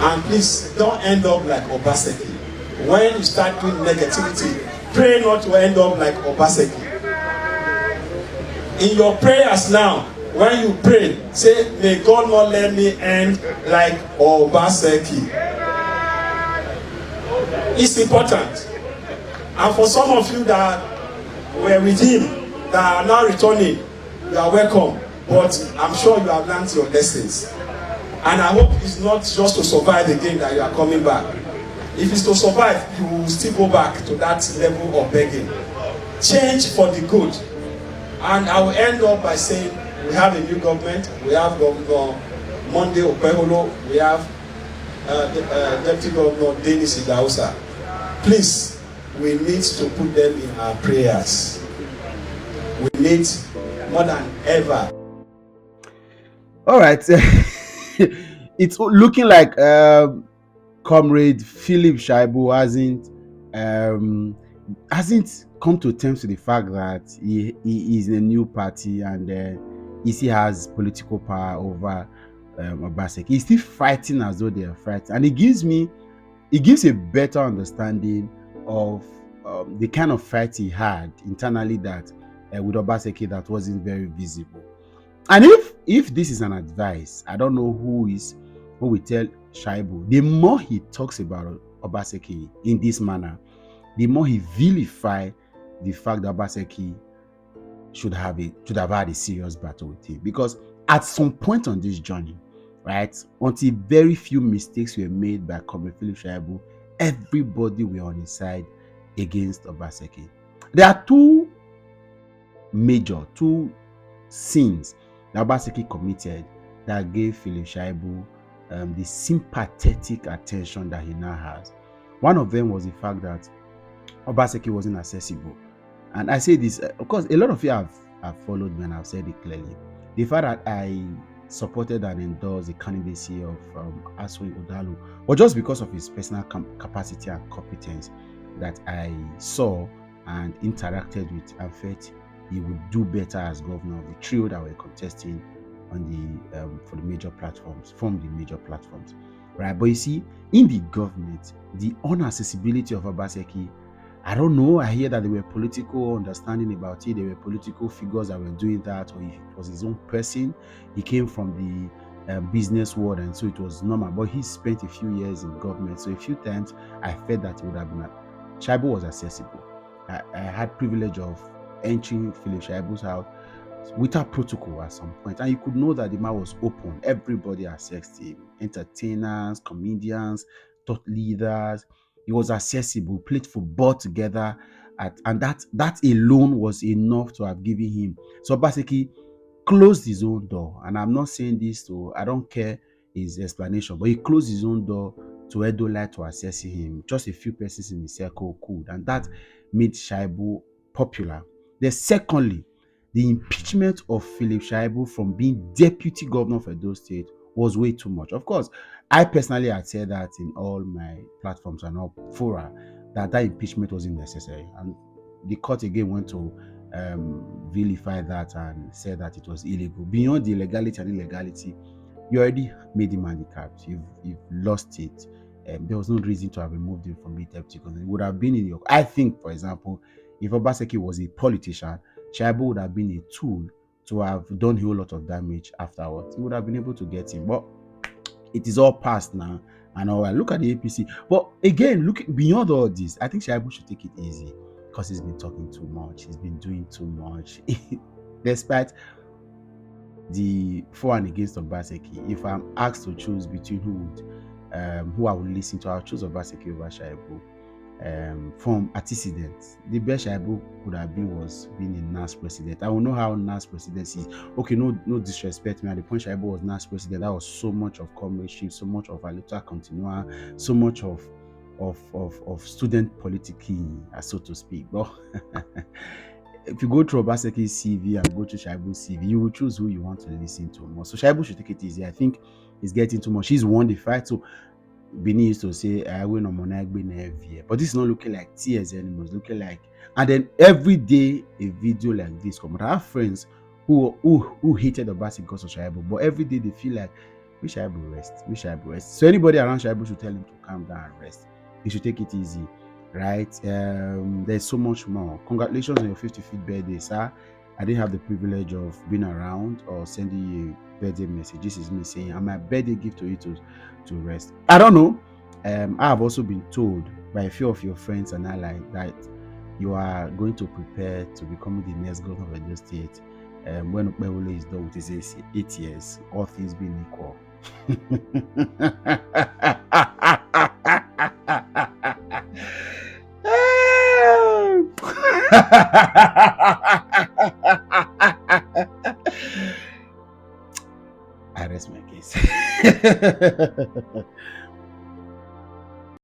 And please don't end up like Obaseki. When you start doing negativity, pray not to end up like Obaseki. In your prayers now, when you pray, say, may God not let me end like Obaseki. It's important. And for some of you that were with him, that are now returning, you are welcome. But I'm sure you have learned your lessons. And I hope it's not just to survive again that you are coming back. If it's to survive, you will still go back to that level of begging. Change for the good. And I will end up by saying, we have a new government. We have Governor Monday Opeholo. We have Deputy Governor Dennis Idausa. Please, we need to put them in our prayers. We need more than ever. All right. It's looking like Comrade Philip Shaibu hasn't come to terms with the fact that he is in a new party and he still has political power over Obaseki. He's still fighting as though they are fighting, and it gives a better understanding of the kind of fight he had internally that with Obaseki that wasn't very visible. And if this is an advice, I don't know who will tell Shaibu. The more he talks about Obaseki in this manner, the more he vilify the fact that Obaseki should have had a serious battle with him. Because at some point on this journey, right, until very few mistakes were made by Comrade Philip Shaibu, everybody were on his side against Obaseki. There are two sins that Obaseki committed that gave Philip Shaibu the sympathetic attention that he now has. One of them was the fact that Obaseki wasn't accessible. And I say this, of course, a lot of you have followed me and I've said it clearly. The fact that I supported and endorsed the candidacy of Aswin Odalu was just because of his personal capacity and competence that I saw and interacted with and felt he would do better as governor of the trio that were contesting on for the major platforms, right? But you see, in the government, the unaccessibility of Obaseki, I don't know. I hear that there were political understanding about it. There were political figures that were doing that, or if it was his own person. He came from the business world, and so it was normal. But he spent a few years in government, so a few times I felt that it would have been. Shaibu was accessible. I had privilege of entering Philip Shaibu's house without protocol at some point, and you could know that the man was open. Everybody accessed him: entertainers, comedians, thought leaders. He was accessible, played football together, and that alone was enough to have given him. So basically, closed his own door. And I'm not saying this I don't care his explanation, but he closed his own door to Edolite to access him. Just a few persons in his circle could, and that made Shaibu popular. Then secondly, the impeachment of Philip Shaibu from being deputy governor of Edo State was way too much. Of course, I personally had said that in all my platforms and all fora that impeachment wasn't necessary, and the court again went to vilify that and said that it was illegal. Beyond the legality and illegality, you already made him handicapped. You've lost it. There was no reason to have removed him from the deputy governor. It would have been in your. I think, for example, if Obaseki was a politician, Shaibu would have been a tool to have done a whole lot of damage afterwards. He would have been able to get him, but it is all past now. And all right, look at the APC. But again, look beyond all this, I think Shaibu should take it easy because he's been talking too much. He's been doing too much. Despite the for and against Obaseki, if I'm asked to choose between who I would listen to, I'll choose Obaseki over Shaibu. From antecedents, the best Shaibu could have been was being a NAS president. I will know how NAS presidency is. Okay, no disrespect me. At the point Shaibu was NAS president, that was so much of comradeship, so much of Alita Continua, so much of student politicking, so to speak. But if you go through Obaseki's CV and go to Shaibu's CV, you will choose who you want to listen to more. So Shaibu should take it easy. I think he's getting too much. He's won the fight, so Bini used to say, I win on Monagbe, but this is not looking like tears anymore. It's looking like, and then every day a video like this come. I have friends who hated Obaseki because of Shaibu, but every day they feel like Make Shaibu rest. Make Shaibu rest. So anybody around Shaibu should tell him to calm down and rest. He should take it easy, right? There's so much more. Congratulations on your 55th birthday, sir. I didn't have the privilege of being around or sending you a birthday message. This is me saying, and my birthday gift to you to rest. I don't know. I have also been told by a few of your friends and allies that you are going to prepare to become the next governor of Edo State. When Okpewole is done with his 8 years, all things being equal. I rest my case.